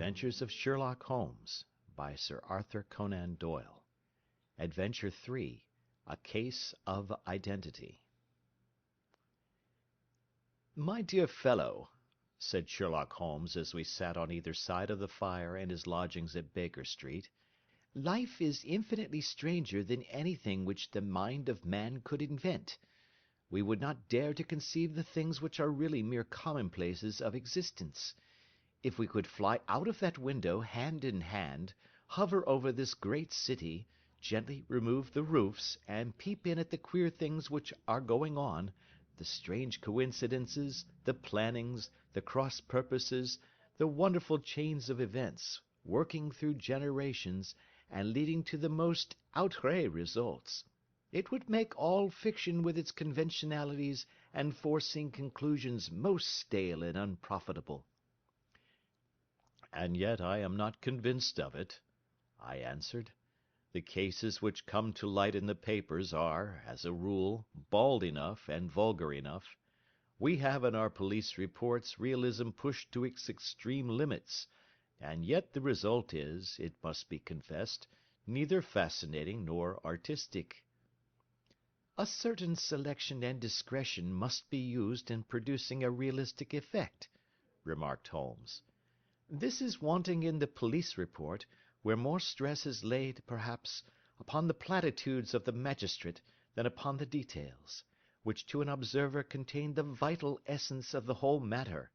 Adventures of Sherlock Holmes, by Sir Arthur Conan Doyle. Adventure 3. A Case of Identity. "My dear fellow," said Sherlock Holmes as we sat on either side of the fire in his lodgings at Baker Street, "life is infinitely stranger than anything which the mind of man could invent. We would not dare to conceive the things which are really mere commonplaces of existence. If we could fly out of that window hand in hand, hover over this great city, gently remove the roofs, and peep in at the queer things which are going on, the strange coincidences, the plannings, the cross purposes, the wonderful chains of events, working through generations, and leading to the most outré results, it would make all fiction with its conventionalities and foreseen conclusions most stale and unprofitable." "And yet I am not convinced of it," I answered. "The cases which come to light in the papers are, as a rule, bald enough and vulgar enough. We have in our police reports realism pushed to its extreme limits, and yet the result is, it must be confessed, neither fascinating nor artistic." "A certain selection and discretion must be used in producing a realistic effect," remarked Holmes. "This is wanting in the police report, where more stress is laid, perhaps, upon the platitudes of the magistrate than upon the details, which to an observer contain the vital essence of the whole matter.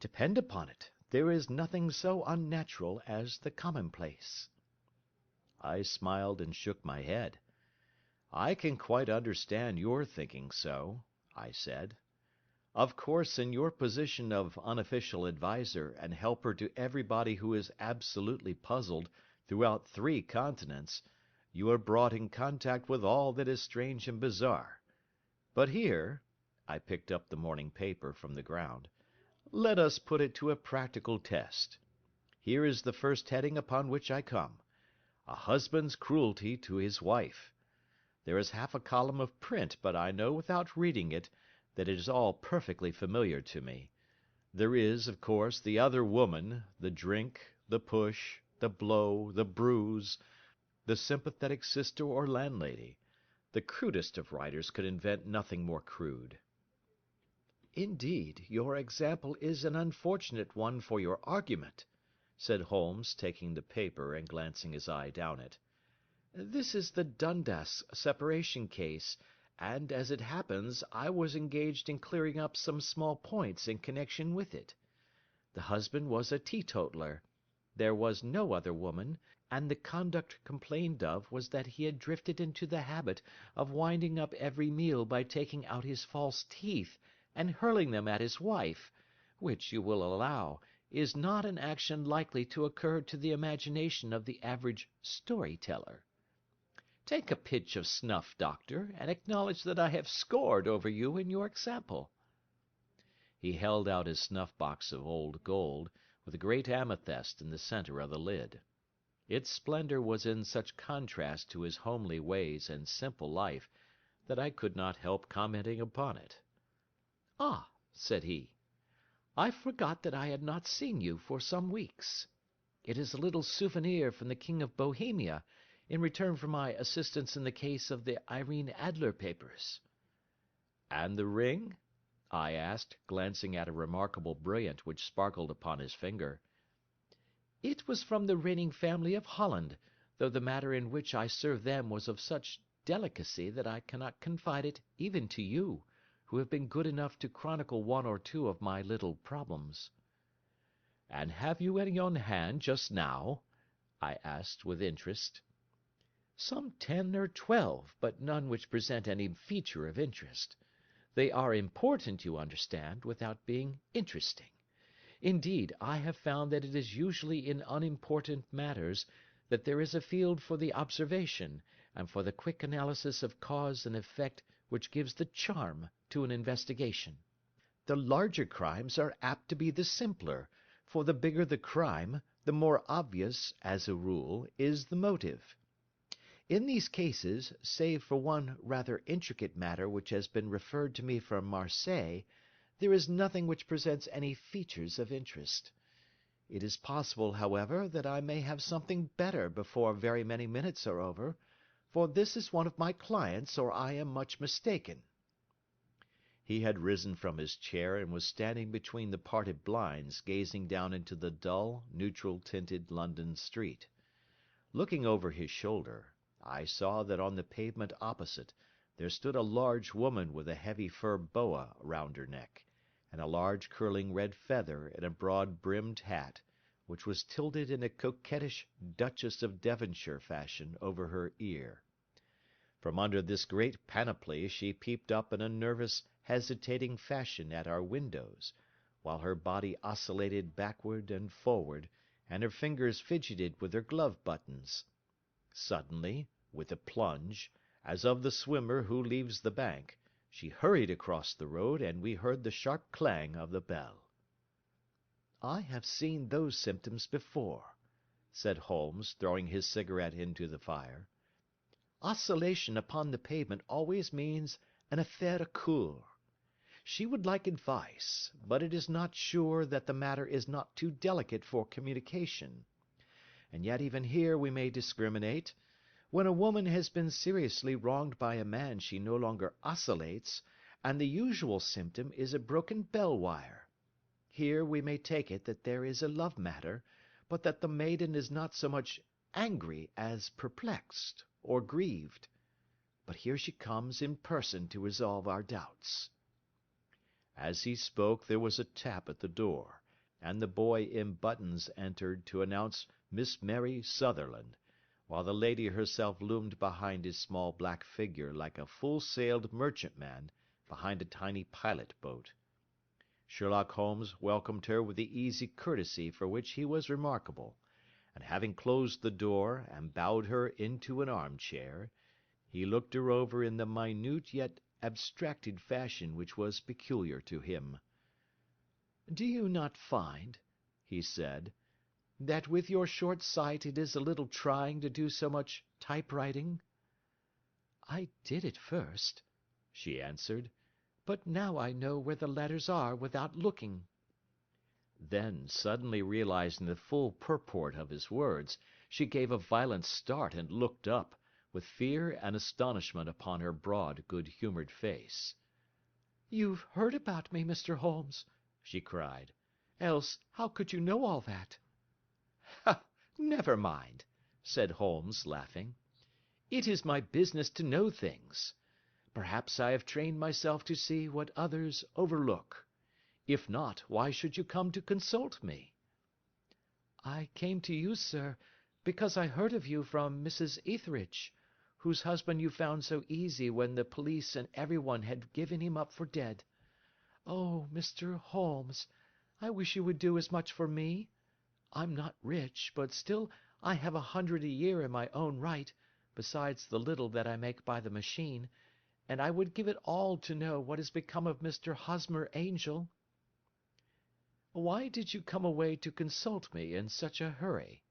Depend upon it, there is nothing so unnatural as the commonplace." I smiled and shook my head. "I can quite understand your thinking so," I said. "Of course, in your position of unofficial adviser and helper to everybody who is absolutely puzzled throughout 3 continents, you are brought in contact with all that is strange and bizarre. But here," I picked up the morning paper from the ground, "let us put it to a practical test. Here is the first heading upon which I come: A husband's cruelty to his wife. There is half a column of print, but I know without reading it that it is all perfectly familiar to me. There is, of course, the other woman, the drink, the push, the blow, the bruise, the sympathetic sister or landlady. The crudest of writers could invent nothing more crude." "Indeed, your example is an unfortunate one for your argument," said Holmes, taking the paper and glancing his eye down it. "This is the Dundas separation case, and, as it happens, I was engaged in clearing up some small points in connection with it. The husband was a teetotaler. There was no other woman, and the conduct complained of was that he had drifted into the habit of winding up every meal by taking out his false teeth and hurling them at his wife, which, you will allow, is not an action likely to occur to the imagination of the average story-teller. Take a pinch of snuff, doctor, and acknowledge that I have scored over you in your example." He held out his snuff-box of old gold, with a great amethyst in the centre of the lid. Its splendour was in such contrast to his homely ways and simple life that I could not help commenting upon it. "Ah," said he, "I forgot that I had not seen you for some weeks. It is a little souvenir from the King of Bohemia, in return for my assistance in the case of the Irene Adler papers." "And the ring?" I asked, glancing at a remarkable brilliant which sparkled upon his finger. "It was from the reigning family of Holland, though the matter in which I served them was of such delicacy that I cannot confide it even to you, who have been good enough to chronicle 1 or 2 of my little problems." "And have you any on hand just now?" I asked with interest. "Some 10 or 12, but none which present any feature of interest. They are important, you understand, without being interesting. Indeed, I have found that it is usually in unimportant matters that there is a field for the observation, and for the quick analysis of cause and effect which gives the charm to an investigation. The larger crimes are apt to be the simpler, for the bigger the crime, the more obvious, as a rule, is the motive. In these cases, save for one rather intricate matter which has been referred to me from Marseilles, there is nothing which presents any features of interest. It is possible, however, that I may have something better before very many minutes are over, for this is one of my clients, or I am much mistaken." He had risen from his chair and was standing between the parted blinds, gazing down into the dull, neutral-tinted London street. Looking over his shoulder, I saw that on the pavement opposite there stood a large woman with a heavy fur boa round her neck, and a large curling red feather in a broad-brimmed hat, which was tilted in a coquettish Duchess of Devonshire fashion over her ear. From under this great panoply she peeped up in a nervous, hesitating fashion at our windows, while her body oscillated backward and forward, and her fingers fidgeted with her glove-buttons. Suddenly, with a plunge, as of the swimmer who leaves the bank, she hurried across the road, and we heard the sharp clang of the bell. "I have seen those symptoms before," said Holmes, throwing his cigarette into the fire. "Oscillation upon the pavement always means an affaire à coeur. She would like advice, but it is not sure that the matter is not too delicate for communication. And yet even here we may discriminate. When a woman has been seriously wronged by a man she no longer oscillates, and the usual symptom is a broken bell wire. Here we may take it that there is a love matter, but that the maiden is not so much angry as perplexed or grieved. But here she comes in person to resolve our doubts." As he spoke there was a tap at the door, and the boy in buttons entered to announce Miss Mary Sutherland, while the lady herself loomed behind his small black figure like a full-sailed merchantman behind a tiny pilot-boat. Sherlock Holmes welcomed her with the easy courtesy for which he was remarkable, and having closed the door and bowed her into an arm-chair, he looked her over in the minute yet abstracted fashion which was peculiar to him. "Do you not find," he said, "that with your short sight it is a little trying to do so much typewriting?" "I did at first," she answered, "but now I know where the letters are without looking." Then, suddenly realizing the full purport of his words, she gave a violent start and looked up, with fear and astonishment upon her broad, good-humoured face. "You've heard about me, Mr. Holmes," she cried. "Else how could you know all that?" "Ha! Never mind," said Holmes, laughing. "It is my business to know things. Perhaps I have trained myself to see what others overlook. If not, why should you come to consult me?" "I came to you, sir, because I heard of you from Mrs. Etheridge, whose husband you found so easy when the police and everyone had given him up for dead. Oh, Mr. Holmes, I wish you would do as much for me. I'm not rich, but still I have 100 a year in my own right, besides the little that I make by the machine, and I would give it all to know what has become of Mr. Hosmer Angel." "Why did you come away to consult me in such a hurry?"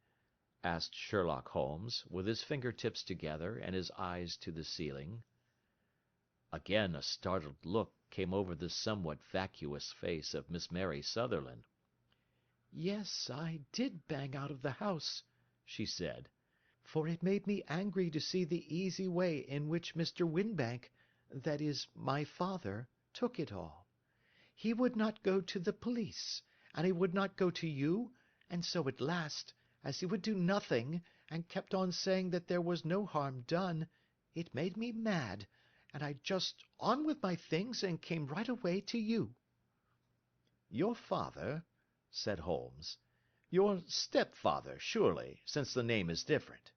asked Sherlock Holmes, with his finger-tips together and his eyes to the ceiling. Again a startled look came over the somewhat vacuous face of Miss Mary Sutherland. "Yes, I did bang out of the house," she said, "for it made me angry to see the easy way in which Mr. Winbank, that is, my father, took it all. He would not go to the police, and he would not go to you, and so at last, as he would do nothing, and kept on saying that there was no harm done, it made me mad, and I just on with my things and came right away to you." "Your father?" said Holmes. "Your stepfather, surely, since the name is different."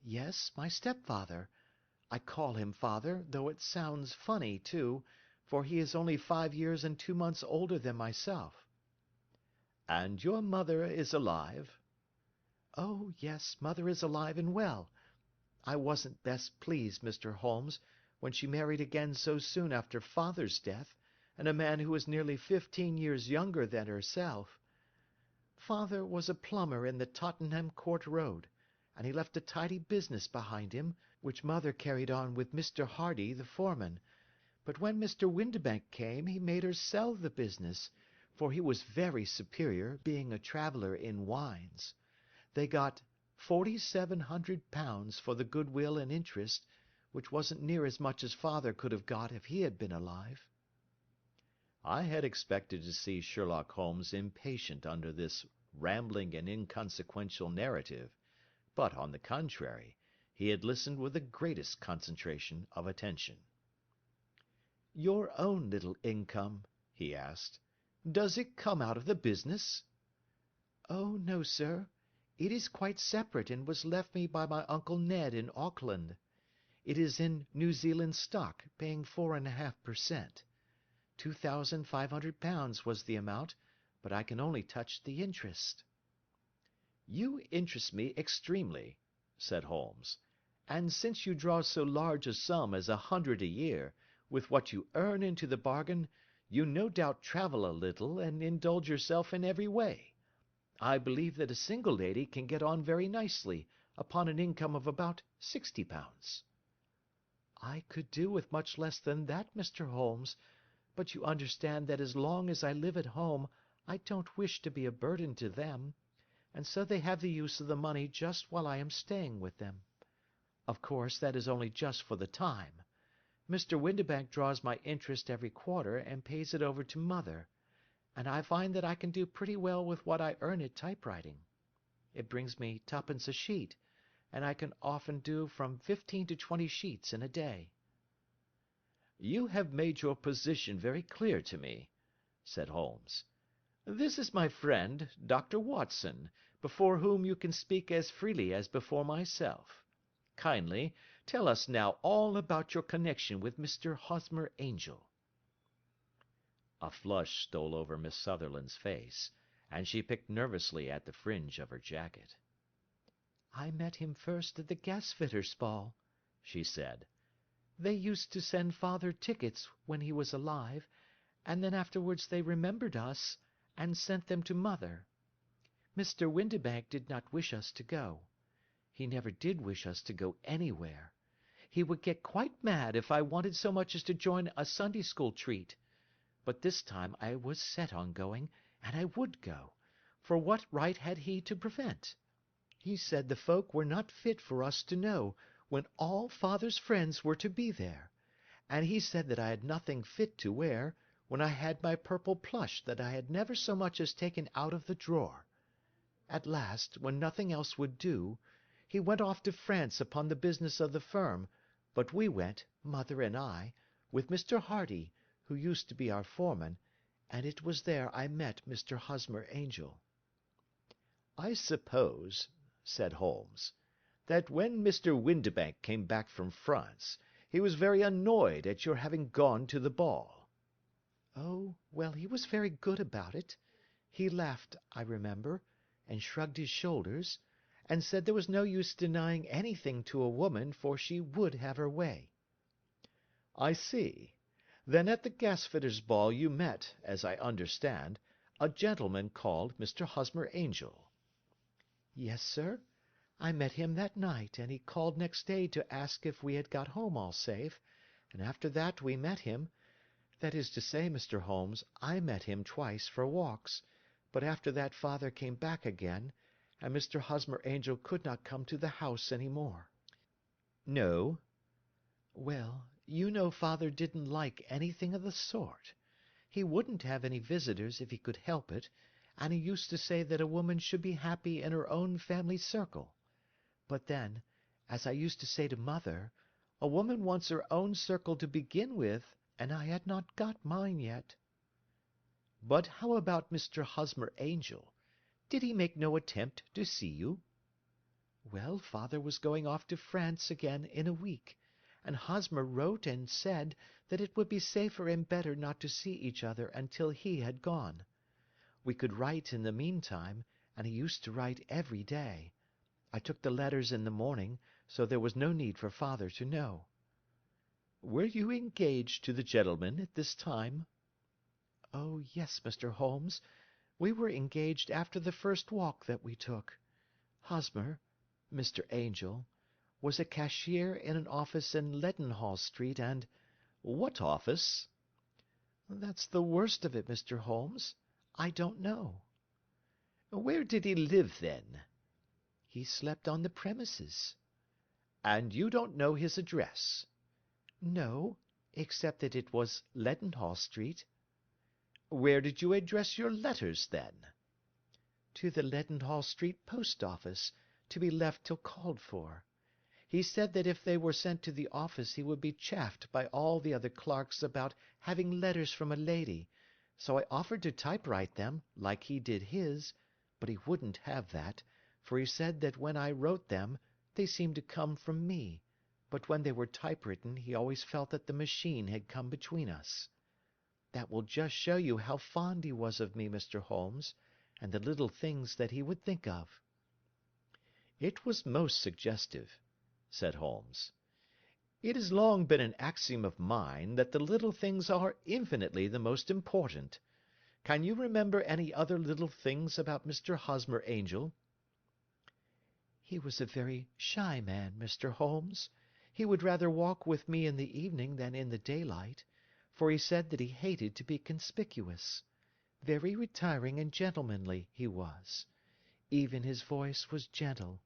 "Yes, my stepfather. I call him father, though it sounds funny, too, for he is only 5 years and 2 months older than myself." "And your mother is alive?" "Oh, yes, mother is alive and well. I wasn't best pleased, Mr. Holmes, when she married again so soon after father's death, and a man who was nearly 15 years younger than herself. Father was a plumber in the Tottenham Court Road, and he left a tidy business behind him, which mother carried on with Mr. Hardy, the foreman, but when Mr. Windibank came he made her sell the business, for he was very superior, being a traveller in wines. They got £4,700 for the goodwill and interest, which wasn't near as much as father could have got if he had been alive. I had expected to see Sherlock Holmes impatient under this rambling and inconsequential narrative, but, on the contrary, he had listened with the greatest concentration of attention. "Your own little income," he asked, "does it come out of the business?" "Oh, no, sir. It is quite separate, and was left me by my Uncle Ned in Auckland. It is in New Zealand stock, paying 4.5%. £2,500 was the amount, but I can only touch the interest." "You interest me extremely," said Holmes, "and since you draw so large a sum as 100 a year, with what you earn into the bargain, you no doubt travel a little, and indulge yourself in every way. I believe that a single lady can get on very nicely upon an income of about £60. "I could do with much less than that, Mr. Holmes, but you understand that as long as I live at home I don't wish to be a burden to them, and so they have the use of the money just while I am staying with them. Of course, that is only just for the time. Mr. Windibank draws my interest every quarter and pays it over to mother, and I find that I can do pretty well with what I earn at typewriting. It brings me twopence a sheet, and I can often do from 15 to 20 sheets in a day." "You have made your position very clear to me," said Holmes. "This is my friend, Dr. Watson, before whom you can speak as freely as before myself. Kindly tell us now all about your connection with Mr. Hosmer Angel." A flush stole over Miss Sutherland's face, and she picked nervously at the fringe of her jacket. "I met him first at the gasfitters' ball," she said. "They used to send father tickets when he was alive, and then afterwards they remembered us, and sent them to mother. Mr. Windibank did not wish us to go. He never did wish us to go anywhere. He would get quite mad if I wanted so much as to join a Sunday school treat. But this time I was set on going, and I would go, for what right had he to prevent? He said the folk were not fit for us to know, when all father's friends were to be there, and he said that I had nothing fit to wear, when I had my purple plush that I had never so much as taken out of the drawer. At last, when nothing else would do, he went off to France upon the business of the firm, but we went, mother and I, with Mr. Hardy, who used to be our foreman, and it was there I met Mr. Hosmer Angel." "I suppose," said Holmes, "that when Mr. Windibank came back from France, he was very annoyed at your having gone to the ball." "Oh, well, he was very good about it. He laughed, I remember, and shrugged his shoulders, and said there was no use denying anything to a woman, for she would have her way." "I see. Then at the gasfitters' ball you met, as I understand, a gentleman called Mr. Hosmer Angel." "Yes, sir. I met him that night, and he called next day to ask if we had got home all safe, and after that we met him. That is to say, Mr. Holmes, I met him twice for walks, but after that father came back again, and Mr. Hosmer Angel could not come to the house any more." "No." "Well, you know father didn't like anything of the sort. He wouldn't have any visitors if he could help it, and he used to say that a woman should be happy in her own family circle. But then, as I used to say to mother, a woman wants her own circle to begin with, and I had not got mine yet." "But how about Mr. Hosmer Angel? Did he make no attempt to see you?" "Well, father was going off to France again in a week, and Hosmer wrote and said that it would be safer and better not to see each other until he had gone. We could write in the meantime, and he used to write every day. I took the letters in the morning, so there was no need for father to know." "Were you engaged to the gentleman at this time?" "Oh, yes, Mr. Holmes, we were engaged after the first walk that we took. Hosmer—Mr. Angel—was a cashier in an office in Leadenhall Street, and—" "What office?" "That's the worst of it, Mr. Holmes. I don't know. Where did he live, then? He slept on the premises. And you don't know his address? No, except that it was Leadenhall Street. Where did you address your letters, then? To the Leadenhall Street post office, to be left till called for. He said that if they were sent to the office he would be chaffed by all the other clerks about having letters from a lady, so I offered to typewrite them, like he did his, but he wouldn't have that, for he said that when I wrote them they seemed to come from me, but when they were typewritten he always felt that the machine had come between us. That will just show you how fond he was of me, Mr. Holmes, and the little things that he would think of." "It was most suggestive," said Holmes. "It has long been an axiom of mine that the little things are infinitely the most important. Can you remember any other little things about Mr. Hosmer Angel?" "He was a very shy man, Mr. Holmes. He would rather walk with me in the evening than in the daylight, for he said that he hated to be conspicuous. Very retiring and gentlemanly he was. Even his voice was gentle.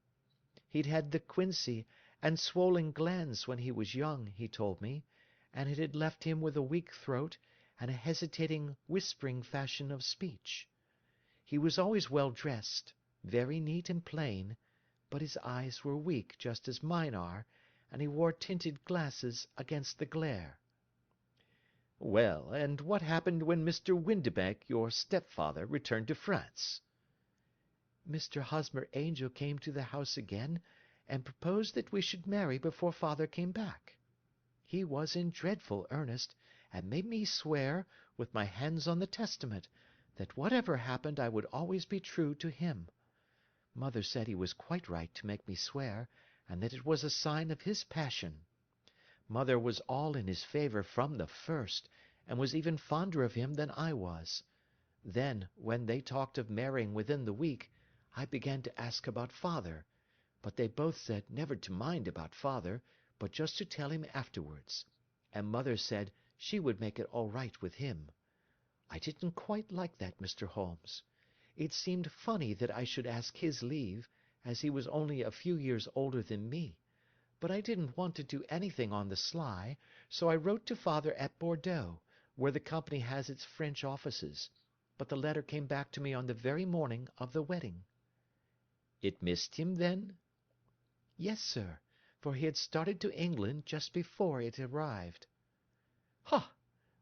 He'd had the quinsy and swollen glands when he was young, he told me, and it had left him with a weak throat and a hesitating, whispering fashion of speech. He was always well dressed, very neat and plain, but his eyes were weak just as mine are, and he wore tinted glasses against the glare." "Well, and what happened when Mr. Windibank, your stepfather, returned to France?" "Mr. Hosmer Angel came to the house again, and proposed that we should marry before father came back. He was in dreadful earnest, and made me swear, with my hands on the Testament, that whatever happened I would always be true to him. Mother said he was quite right to make me swear, and that it was a sign of his passion. Mother was all in his favour from the first, and was even fonder of him than I was. Then, when they talked of marrying within the week, I began to ask about father, but they both said never to mind about father, but just to tell him afterwards, and mother said she would make it all right with him. I didn't quite like that, Mr. Holmes. It seemed funny that I should ask his leave, as he was only a few years older than me, but I didn't want to do anything on the sly, so I wrote to father at Bordeaux, where the company has its French offices, but the letter came back to me on the very morning of the wedding." "It missed him, then?" "Yes, sir, for he had started to England just before it arrived." "Ha!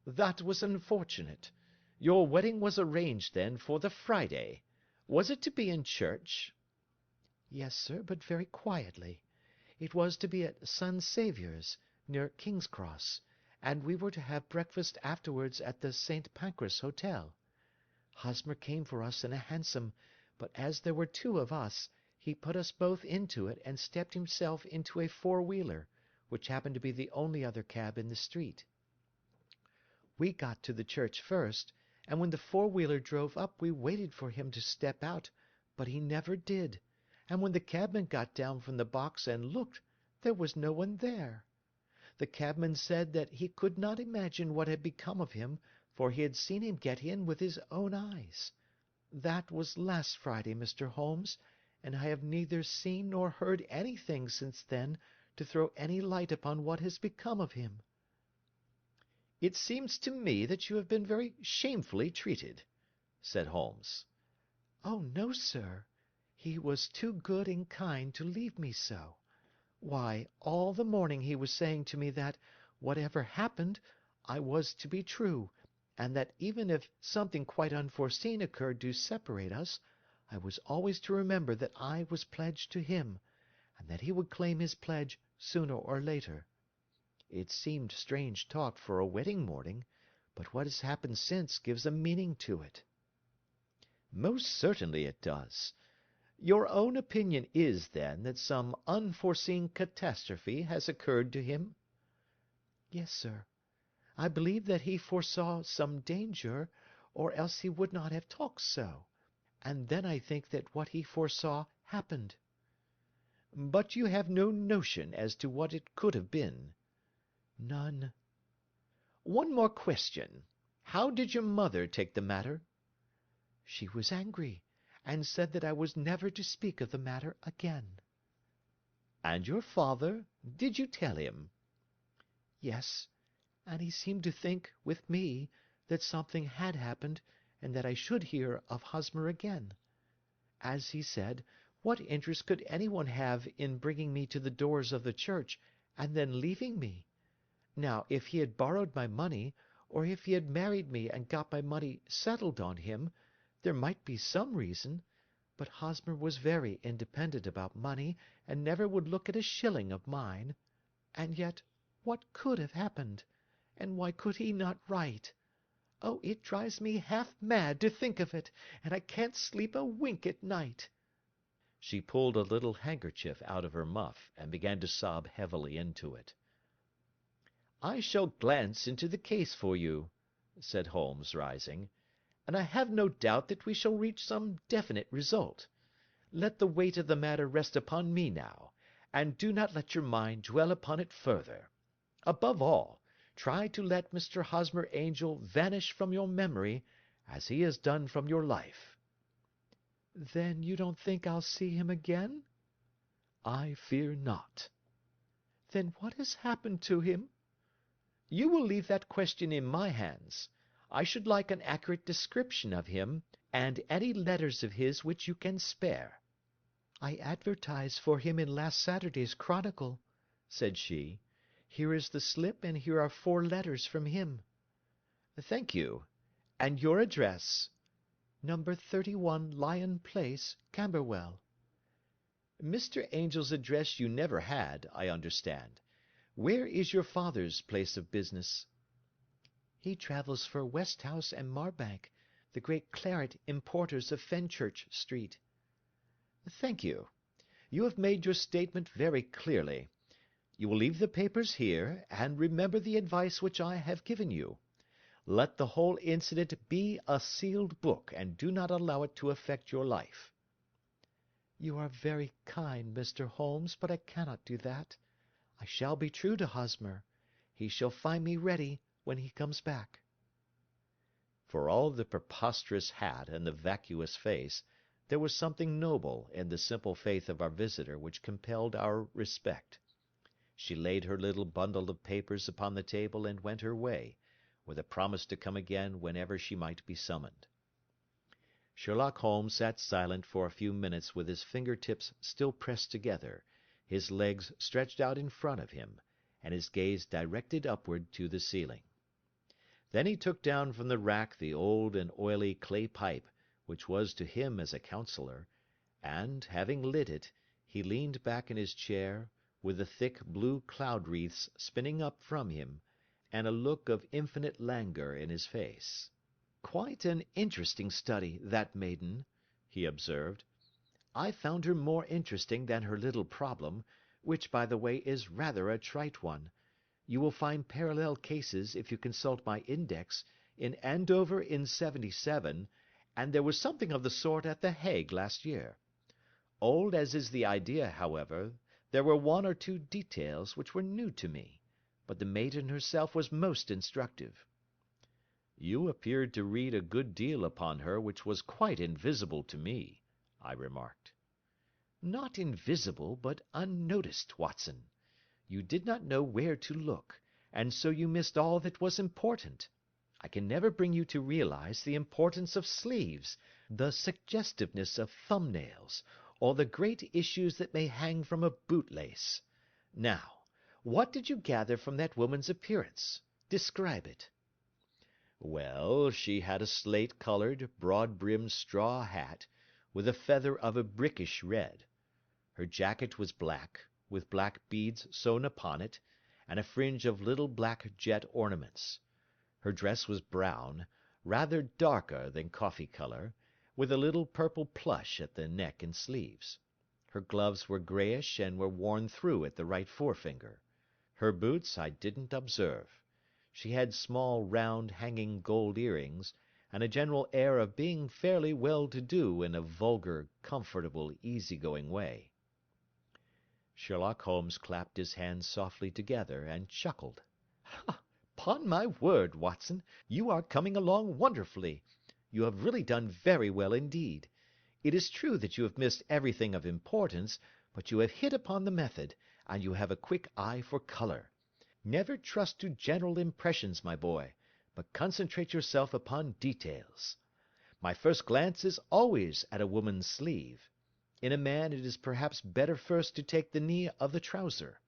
That was unfortunate. Your wedding was arranged, then, for the Friday. Was it to be in church?" "Yes, sir, but very quietly. It was to be at St. Saviour's, near King's Cross, and we were to have breakfast afterwards at the St. Pancras Hotel. Hosmer came for us in a hansom, but as there were two of us, he put us both into it and stepped himself into a four-wheeler, which happened to be the only other cab in the street. We got to the church first, and when the four-wheeler drove up we waited for him to step out, but he never did, and when the cabman got down from the box and looked, there was no one there. The cabman said that he could not imagine what had become of him, for he had seen him get in with his own eyes. That was last Friday, Mr. Holmes, and I have neither seen nor heard anything since then to throw any light upon what has become of him." "It seems to me that you have been very shamefully treated," said Holmes. "Oh, no, sir. He was too good and kind to leave me so. Why, all the morning he was saying to me that, whatever happened, I was to be true, and that even if something quite unforeseen occurred to separate us, I was always to remember that I was pledged to him, and that he would claim his pledge sooner or later. It seemed strange talk for a wedding morning, but what has happened since gives a meaning to it." "Most certainly it does. Your own opinion is, then, that some unforeseen catastrophe has occurred to him?" "Yes, sir. I believe that he foresaw some danger, or else he would not have talked so, and then I think that what he foresaw happened." "But you have no notion as to what it could have been?" "None." "One more question. How did your mother take the matter?" She was angry, and said that I was never to speak of the matter again." "And your father? Did you tell him?" "Yes, and he seemed to think, with me, that something had happened, and that I should hear of Hosmer again. As he said, what interest could anyone have in bringing me to the doors of the church, and then leaving me? Now, if he had borrowed my money, or if he had married me and got my money settled on him, there might be some reason, but Hosmer was very independent about money, and never would look at a shilling of mine. And yet, what could have happened? And why could he not write? Oh, it drives me half mad to think of it, and I can't sleep a wink at night." She pulled a little handkerchief out of her muff, and began to sob heavily into it. "I shall glance into the case for you," said Holmes, rising, "and I have no doubt that we shall reach some definite result. Let the weight of the matter rest upon me now, and do not let your mind dwell upon it further. Above all, try to let Mr. Hosmer Angel vanish from your memory, as he has done from your life." "Then you don't think I'll see him again?" "I fear not." "Then what has happened to him?" "You will leave that question in my hands. I should like an accurate description of him, and any letters of his which you can spare." "I advertised for him in last Saturday's Chronicle," said she. "Here is the slip, and here are 4 letters from him." "Thank you. And your address?" "Number 31 Lion Place, Camberwell." "Mr. Angel's address you never had, I understand. Where is your father's place of business?" "He travels for Westhouse and Marbank, the great claret importers of Fenchurch Street." "Thank you. You have made your statement very clearly. You will leave the papers here, and remember the advice which I have given you. Let the whole incident be a sealed book, and do not allow it to affect your life." "You are very kind, Mr. Holmes, but I cannot do that. I shall be true to Hosmer. He shall find me ready when he comes back." For all the preposterous hat and the vacuous face, there was something noble in the simple faith of our visitor which compelled our respect. She laid her little bundle of papers upon the table and went her way, with a promise to come again whenever she might be summoned. Sherlock Holmes sat silent for a few minutes with his finger-tips still pressed together, his legs stretched out in front of him, and his gaze directed upward to the ceiling. Then he took down from the rack the old and oily clay pipe which was to him as a counsellor, and, having lit it, he leaned back in his chair, with the thick blue cloud-wreaths spinning up from him, and a look of infinite languor in his face. "Quite an interesting study, that maiden," he observed. "I found her more interesting than her little problem, which, by the way, is rather a trite one. You will find parallel cases, if you consult my index, in Andover in '77, and there was something of the sort at The Hague last year. Old as is the idea, however, there were 1 or 2 details which were new to me, but the maiden herself was most instructive." "You appeared to read a good deal upon her which was quite invisible to me," I remarked. "Not invisible, but unnoticed, Watson. You did not know where to look, and so you missed all that was important. I can never bring you to realize the importance of sleeves, the suggestiveness of thumb-nails, or the great issues that may hang from a bootlace. Now, what did you gather from that woman's appearance? Describe it." "Well, she had a slate-coloured, broad-brimmed straw hat, with a feather of a brickish red. Her jacket was black, with black beads sewn upon it, and a fringe of little black jet ornaments. Her dress was brown, rather darker than coffee colour, with a little purple plush at the neck and sleeves. Her gloves were greyish and were worn through at the right forefinger. Her boots I didn't observe. She had small round hanging gold earrings, and a general air of being fairly well-to-do in a vulgar, comfortable, easy-going way." Sherlock Holmes clapped his hands softly together, and chuckled. "'Pon my word, Watson, you are coming along wonderfully. you have really done very well indeed. It is true that you have missed everything of importance, but you have hit upon the method, and you have a quick eye for colour. Never trust to general impressions, my boy, but concentrate yourself upon details. My first glance is always at a woman's sleeve. In a man it is perhaps better first to take the knee of the trouser.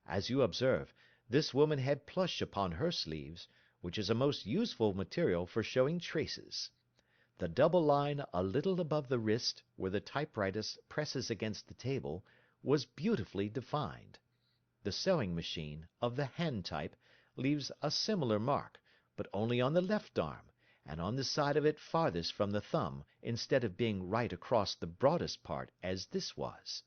As you observe, this woman had plush upon her sleeves, which is a most useful material for showing traces. The double line a little above the wrist, where the typewriter presses against the table, was beautifully defined. The sewing machine, of the hand type, leaves a similar mark, but only on the left arm, and on the side of it farthest from the thumb, instead of being right across the broadest part, as this was.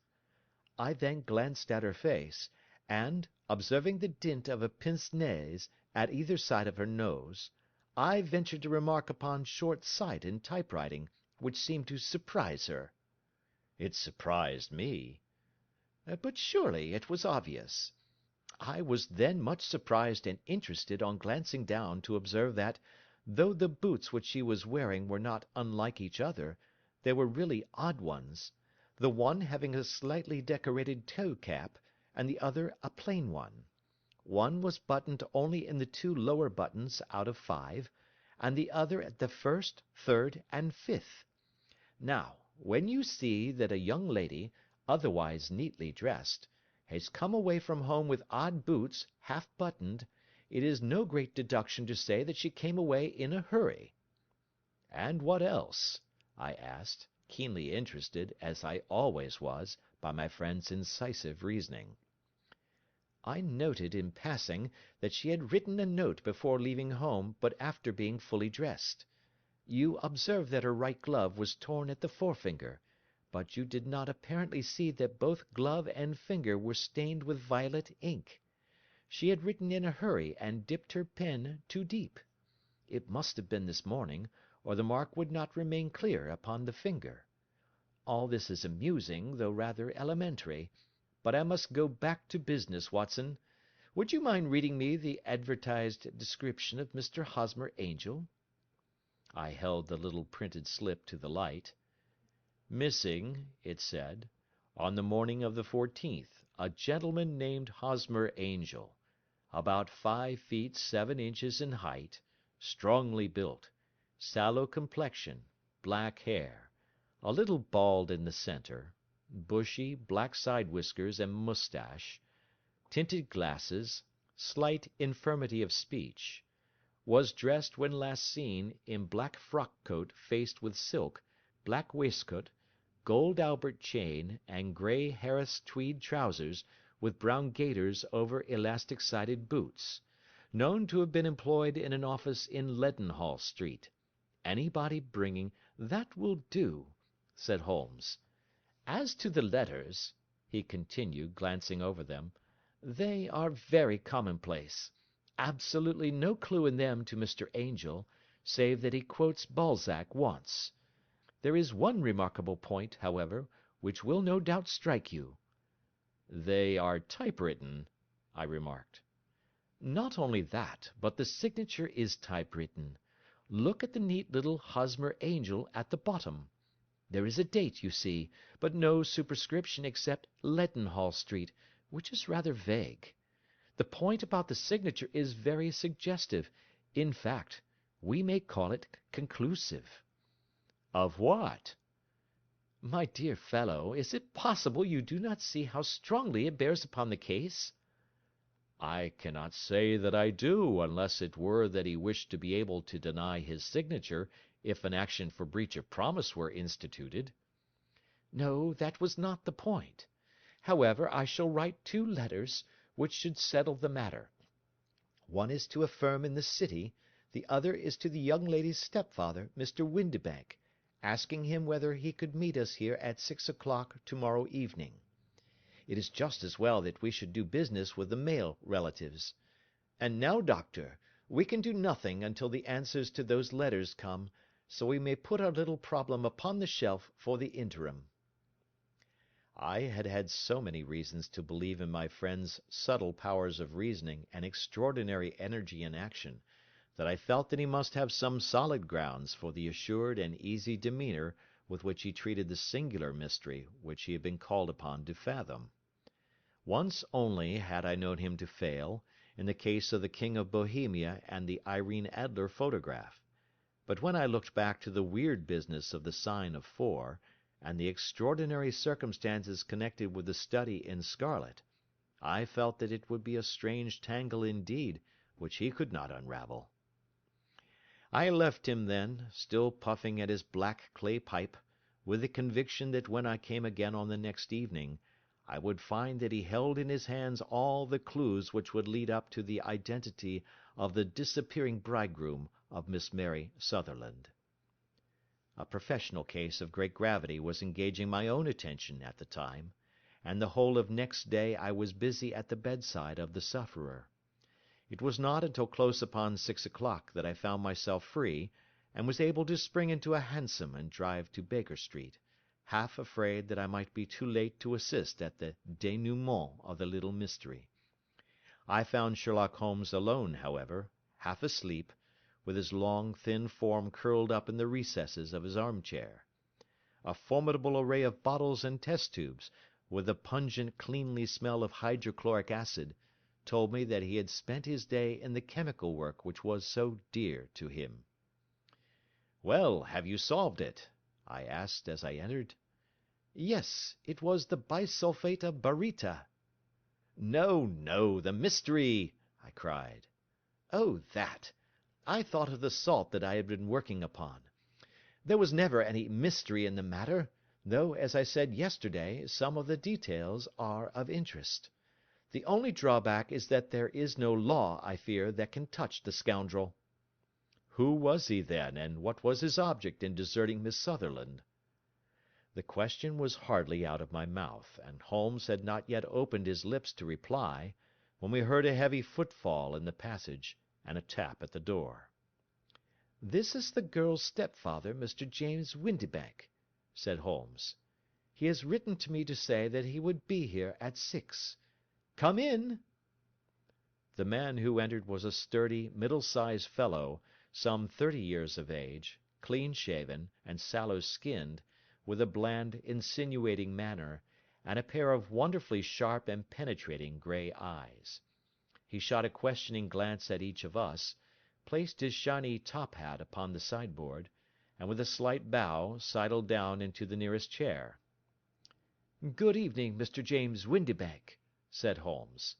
I then glanced at her face, and, observing the dint of a pince-nez at either side of her nose, I ventured to remark upon short sight in typewriting, which seemed to surprise her. It surprised me. But surely it was obvious. I was then much surprised and interested on glancing down to observe that, though the boots which she was wearing were not unlike each other, they were really odd ones, the one having a slightly decorated toe-cap, and the other a plain one. One was buttoned only in the 2 lower buttons out of 5, and the other at the 1st, 3rd, and 5th. Now, when you see that a young lady, otherwise neatly dressed, has come away from home with odd boots, half buttoned, it is no great deduction to say that she came away in a hurry. And what else? I asked, keenly interested, as I always was, by my friend's incisive reasoning. I noted, in passing, that she had written a note before leaving home, but after being fully dressed. You observed that her right glove was torn at the forefinger, but you did not apparently see that both glove and finger were stained with violet ink. She had written in a hurry and dipped her pen too deep. It must have been this morning, or the mark would not remain clear upon the finger. All this is amusing, though rather elementary, but I must go back to business, Watson. Would you mind reading me the advertised description of Mr. Hosmer Angel? I held the little printed slip to the light. Missing, it said, on the morning of the 14th, a gentleman named Hosmer Angel, about 5 feet 7 inches in height, strongly built, sallow complexion, black hair, a little bald in the centre, bushy black side whiskers and moustache, tinted glasses, slight infirmity of speech, was dressed when last seen in black frock-coat faced with silk, black waistcoat, gold Albert chain, and grey Harris tweed trousers, with brown gaiters over elastic-sided boots, known to have been employed in an office in Leadenhall Street. Anybody bringing— "That will do," said Holmes. "As to the letters," he continued, glancing over them, "they are very commonplace. Absolutely no clue in them to Mr. Angel, save that he quotes Balzac once. There is one remarkable point, however, which will no doubt strike you." "They are typewritten," I remarked. "Not only that, but the signature is typewritten. Look at the neat little Hosmer Angel at the bottom. There is a date, you see, but no superscription except Leadenhall Street, which is rather vague. The point about the signature is very suggestive. In fact, we may call it conclusive." "Of what?" "My dear fellow, is it possible you do not see how strongly it bears upon the case?" "I cannot say that I do, unless it were that he wished to be able to deny his signature if an action for breach of promise were instituted." "No, that was not the point. However, I shall write 2 letters, which should settle the matter. One is to a firm in the City, the other is to the young lady's stepfather, Mr. Windibank, asking him whether he could meet us here at 6 o'clock to-morrow evening. It is just as well that we should do business with the male relatives. And now, doctor, we can do nothing until the answers to those letters come, so we may put our little problem upon the shelf for the interim." I had had so many reasons to believe in my friend's subtle powers of reasoning and extraordinary energy in action, that I felt that he must have some solid grounds for the assured and easy demeanour with which he treated the singular mystery which he had been called upon to fathom. Once only had I known him to fail, in the case of the King of Bohemia and the Irene Adler photograph, but when I looked back to the weird business of the sign of 4, and the extraordinary circumstances connected with the study in scarlet, I felt that it would be a strange tangle indeed which he could not unravel. I left him then, still puffing at his black clay pipe, with the conviction that when I came again on the next evening, I would find that he held in his hands all the clues which would lead up to the identity of the disappearing bridegroom of Miss Mary Sutherland. A professional case of great gravity was engaging my own attention at the time, and the whole of next day I was busy at the bedside of the sufferer. It was not until close upon 6 o'clock that I found myself free, and was able to spring into a hansom and drive to Baker Street, half afraid that I might be too late to assist at the dénouement of the little mystery. I found Sherlock Holmes alone, however, half asleep, with his long, thin form curled up in the recesses of his armchair. A formidable array of bottles and test-tubes, with a pungent, cleanly smell of hydrochloric acid, told me that he had spent his day in the chemical work which was so dear to him. "Well, have you solved it?" I asked as I entered. "Yes, it was the bisulfate of baryta." "No, no, the mystery!" I cried. "Oh, that! I thought of the salt that I had been working upon. There was never any mystery in the matter, though, as I said yesterday, some of the details are of interest. The only drawback is that there is no law, I fear, that can touch the scoundrel." "Who was he, then, and what was his object in deserting Miss Sutherland?" The question was hardly out of my mouth, and Holmes had not yet opened his lips to reply, when we heard a heavy footfall in the passage, and a tap at the door. "This is the girl's stepfather, Mr. James Windibank," said Holmes. "He has written to me to say that he would be here at 6. Come in." The man who entered was a sturdy, middle-sized fellow, some 30 years of age, clean-shaven, and sallow-skinned, with a bland, insinuating manner, and a pair of wonderfully sharp and penetrating grey eyes. He shot a questioning glance at each of us, placed his shiny top-hat upon the sideboard, and with a slight bow sidled down into the nearest chair. "Good evening, Mr. James Windibank," said Holmes.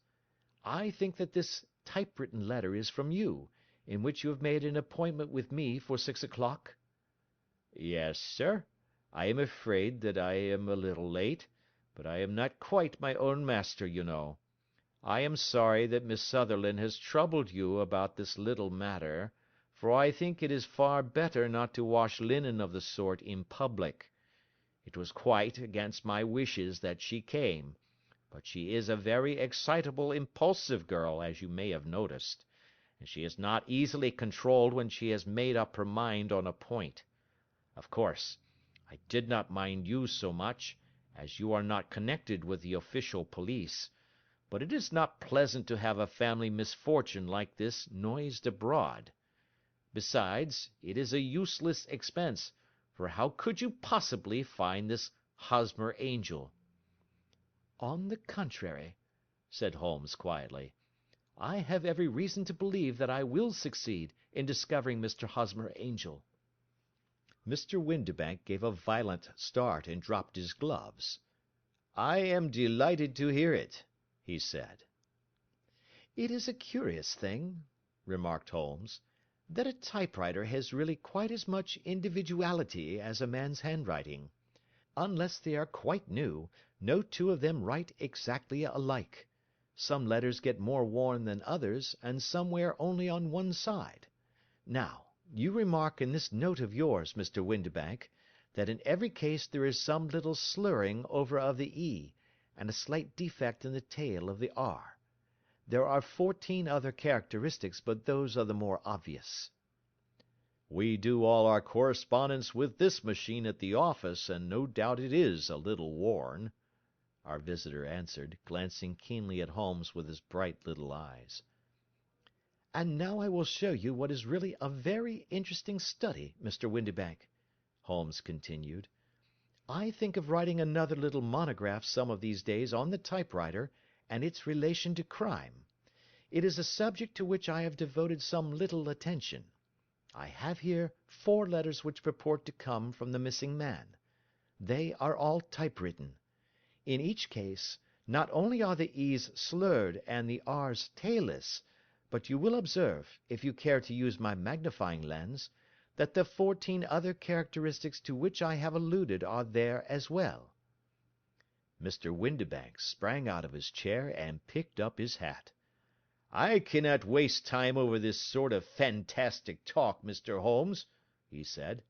"I think that this typewritten letter is from you, in which you have made an appointment with me for 6 o'clock?" "Yes, sir. I am afraid that I am a little late, but I am not quite my own master, you know. I am sorry that Miss Sutherland has troubled you about this little matter, for I think it is far better not to wash linen of the sort in public. It was quite against my wishes that she came, but she is a very excitable, impulsive girl, as you may have noticed, and she is not easily controlled when she has made up her mind on a point. Of course, I did not mind you so much, as you are not connected with the official police, but it is not pleasant to have a family misfortune like this noised abroad. Besides, it is a useless expense, for how could you possibly find this Hosmer Angel?" "On the contrary," said Holmes quietly, "I have every reason to believe that I will succeed in discovering Mr. Hosmer Angel." Mr. Windibank gave a violent start and dropped his gloves. "I am delighted to hear it," he said. "It is a curious thing," remarked Holmes, "that a typewriter has really quite as much individuality as a man's handwriting. Unless they are quite new, no two of them write exactly alike. Some letters get more worn than others, and some wear only on one side. Now, you remark in this note of yours, Mr. Windibank, that in every case there is some little slurring over of the E, and a slight defect in the tail of the R. There are 14 other characteristics, but those are the more obvious." "We do all our correspondence with this machine at the office, and no doubt it is a little worn," our visitor answered, glancing keenly at Holmes with his bright little eyes. "And now I will show you what is really a very interesting study, Mr. Windibank," Holmes continued. "I think of writing another little monograph some of these days on the typewriter and its relation to crime. It is a subject to which I have devoted some little attention. I have here 4 letters which purport to come from the missing man. They are all typewritten. In each case, not only are the e's slurred and the r's tailless, but you will observe, if you care to use my magnifying lens, that the 14 other characteristics to which I have alluded are there as well." Mr. Windibank sprang out of his chair and picked up his hat. "I cannot waste time over this sort of fantastic talk, Mr. Holmes," he said.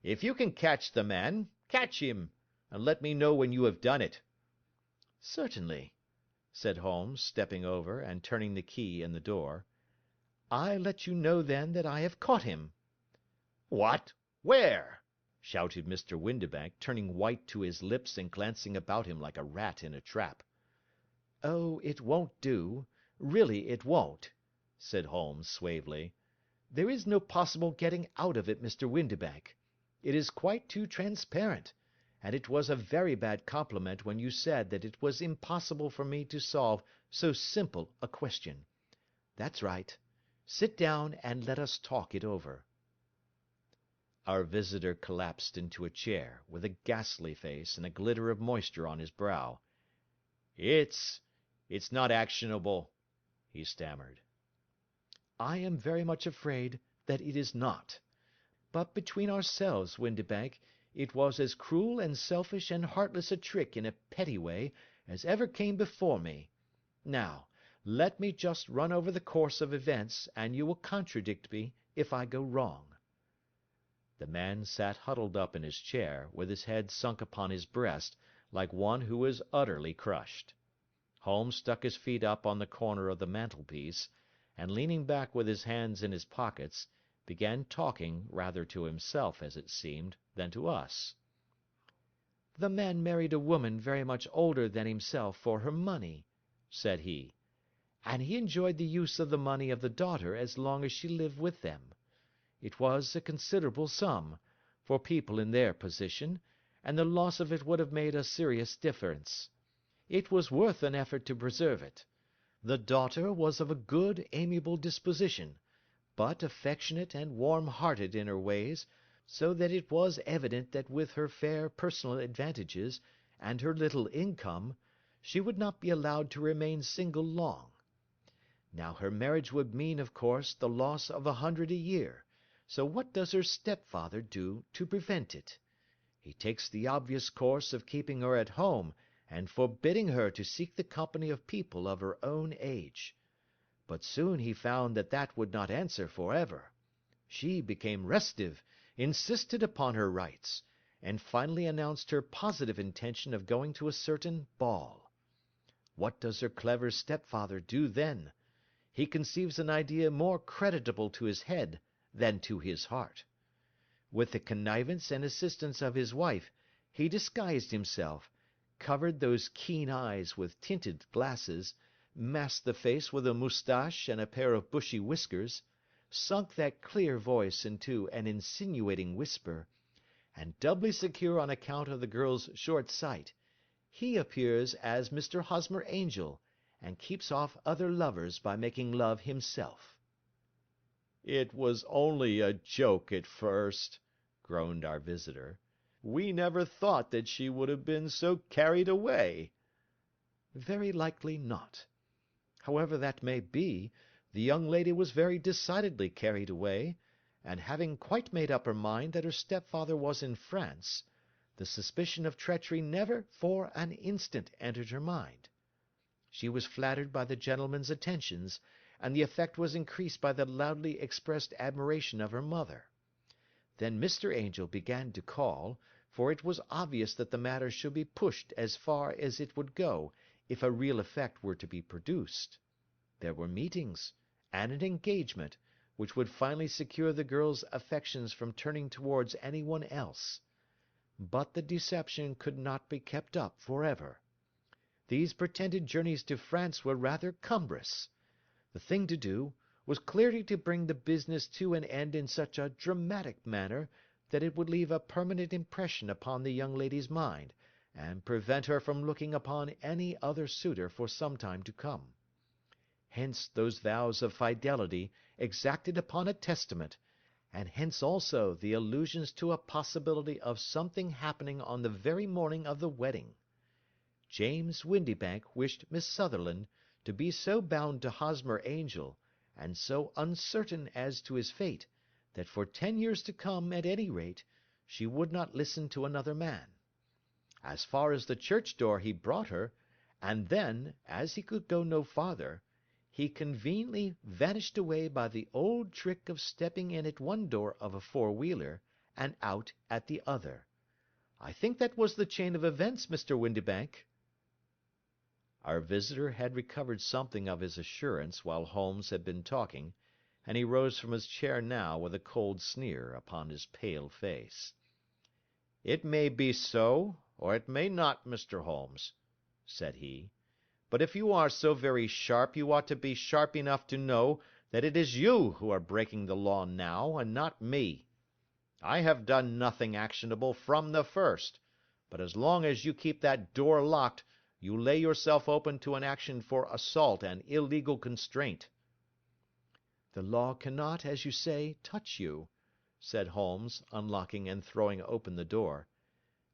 "If you can catch the man, catch him, and let me know when you have done it." "Certainly," said Holmes, stepping over and turning the key in the door. "I let you know then that I have caught him." "What? Where?" shouted Mr. Windibank, turning white to his lips and glancing about him like a rat in a trap. "Oh, it won't do. Really it won't," said Holmes suavely. "There is no possible getting out of it, Mr. Windibank. It is quite too transparent, and it was a very bad compliment when you said that it was impossible for me to solve so simple a question. That's right. Sit down and let us talk it over." Our visitor collapsed into a chair, with a ghastly face and a glitter of moisture on his brow. It's not actionable," he stammered. "I am very much afraid that it is not. But between ourselves, Windibank, it was as cruel and selfish and heartless a trick in a petty way as ever came before me. Now, let me just run over the course of events, and you will contradict me if I go wrong." The man sat huddled up in his chair, with his head sunk upon his breast, like one who is utterly crushed. Holmes stuck his feet up on the corner of the mantelpiece, and leaning back with his hands in his pockets, began talking, rather to himself, as it seemed, than to us. "The man married a woman very much older than himself for her money," said he, "and he enjoyed the use of the money of the daughter as long as she lived with them. It was a considerable sum, for people in their position, and the loss of it would have made a serious difference. It was worth an effort to preserve it. The daughter was of a good, amiable disposition, but affectionate and warm-hearted in her ways, so that it was evident that with her fair personal advantages, and her little income, she would not be allowed to remain single long. Now her marriage would mean, of course, the loss of 100 a year, so what does her stepfather do to prevent it? He takes the obvious course of keeping her at home and forbidding her to seek the company of people of her own age. But soon he found that that would not answer for ever. She became restive, insisted upon her rights, and finally announced her positive intention of going to a certain ball. What does her clever stepfather do then? He conceives an idea more creditable to his head than to his heart. With the connivance and assistance of his wife, he disguised himself, covered those keen eyes with tinted glasses, masked the face with a moustache and a pair of bushy whiskers, sunk that clear voice into an insinuating whisper, and doubly secure on account of the girl's short sight, he appears as Mr. Hosmer Angel, and keeps off other lovers by making love himself." "It was only a joke at first," groaned our visitor. "We never thought that she would have been so carried away." "Very likely not. However that may be, the young lady was very decidedly carried away, and having quite made up her mind that her stepfather was in France, the suspicion of treachery never for an instant entered her mind. She was flattered by the gentleman's attentions, and the effect was increased by the loudly expressed admiration of her mother. Then Mr. Angel began to call, for it was obvious that the matter should be pushed as far as it would go if a real effect were to be produced. There were meetings, and an engagement, which would finally secure the girl's affections from turning towards any one else. But the deception could not be kept up for ever. These pretended journeys to France were rather cumbrous. The thing to do was clearly to bring the business to an end in such a dramatic manner that it would leave a permanent impression upon the young lady's mind, and prevent her from looking upon any other suitor for some time to come. Hence those vows of fidelity exacted upon a testament, and hence also the allusions to a possibility of something happening on the very morning of the wedding. James Windibank wished Miss Sutherland to be so bound to Hosmer Angel, and so uncertain as to his fate, that for 10 years to come, at any rate, she would not listen to another man. As far as the church door he brought her, and then, as he could go no farther, he conveniently vanished away by the old trick of stepping in at one door of a four-wheeler, and out at the other. I think that was the chain of events, Mr. Windibank." Our visitor had recovered something of his assurance while Holmes had been talking, and he rose from his chair now with a cold sneer upon his pale face. "It may be so, or it may not, Mr. Holmes," said he. "But if you are so very sharp, you ought to be sharp enough to know that it is you who are breaking the law now, and not me. I have done nothing actionable from the first, but as long as you keep that door locked, you lay yourself open to an action for assault and illegal constraint." "The law cannot, as you say, touch you," said Holmes, unlocking and throwing open the door.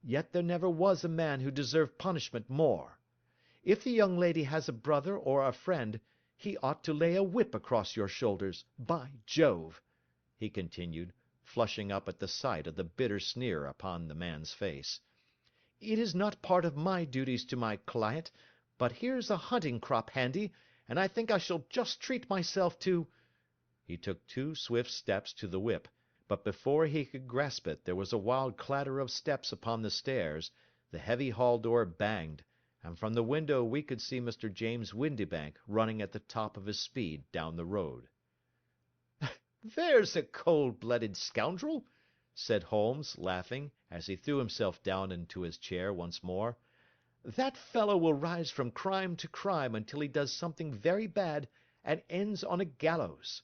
"Yet there never was a man who deserved punishment more. If the young lady has a brother or a friend, he ought to lay a whip across your shoulders. By Jove!" he continued, flushing up at the sight of the bitter sneer upon the man's face, "it is not part of my duties to my client, but here's a hunting crop handy, and I think I shall just treat myself to—" He took 2 swift steps to the whip, but before he could grasp it there was a wild clatter of steps upon the stairs, the heavy hall door banged, and from the window we could see Mr. James Windibank running at the top of his speed down the road. "There's a cold-blooded scoundrel," said Holmes, laughing, as he threw himself down into his chair once more. "That fellow will rise from crime to crime until he does something very bad and ends on a gallows.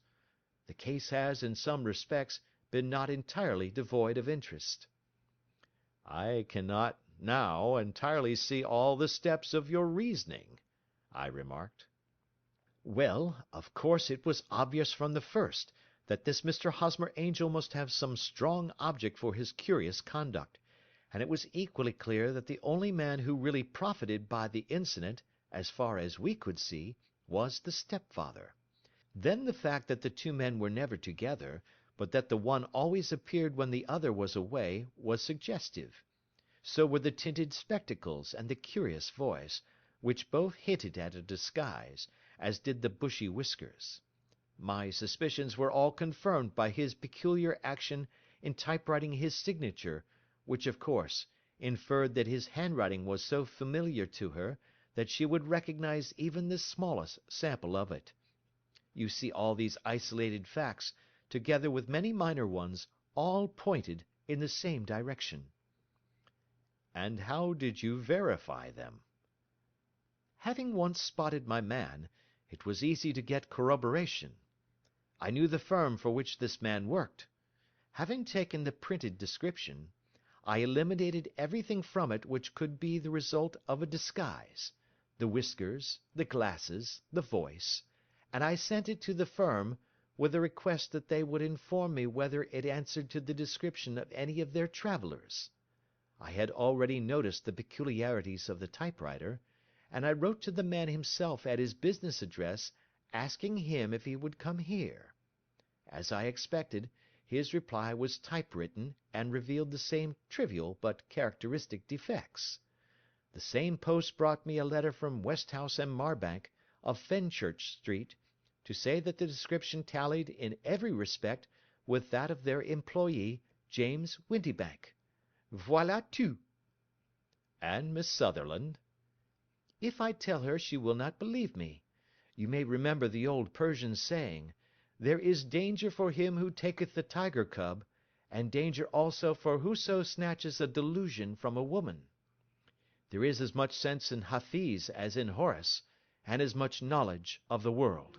The case has, in some respects, been not entirely devoid of interest." "I cannot now entirely see all the steps of your reasoning," I remarked. "Well, of course it was obvious from the first that this Mr. Hosmer Angel must have some strong object for his curious conduct, and it was equally clear that the only man who really profited by the incident, as far as we could see, was the stepfather. Then the fact that the 2 men were never together, but that the one always appeared when the other was away, was suggestive. So were the tinted spectacles and the curious voice, which both hinted at a disguise, as did the bushy whiskers. My suspicions were all confirmed by his peculiar action in typewriting his signature, which, of course, inferred that his handwriting was so familiar to her that she would recognize even the smallest sample of it. You see, all these isolated facts, together with many minor ones, all pointed in the same direction." "And how did you verify them?" "Having once spotted my man, it was easy to get corroboration. I knew the firm for which this man worked. Having taken the printed description, I eliminated everything from it which could be the result of a disguise, the whiskers, the glasses, the voice, and I sent it to the firm, with a request that they would inform me whether it answered to the description of any of their travellers. I had already noticed the peculiarities of the typewriter, and I wrote to the man himself at his business address, asking him if he would come here. As I expected, his reply was typewritten and revealed the same trivial but characteristic defects. The same post brought me a letter from Westhouse and Marbank, of Fenchurch Street, to say that the description tallied in every respect with that of their employee, James Windibank. Voilà tout." "And Miss Sutherland?" "If I tell her she will not believe me. You may remember the old Persian saying, 'There is danger for him who taketh the tiger cub, and danger also for whoso snatches a delusion from a woman.' There is as much sense in Hafiz as in Horace, and as much knowledge of the world."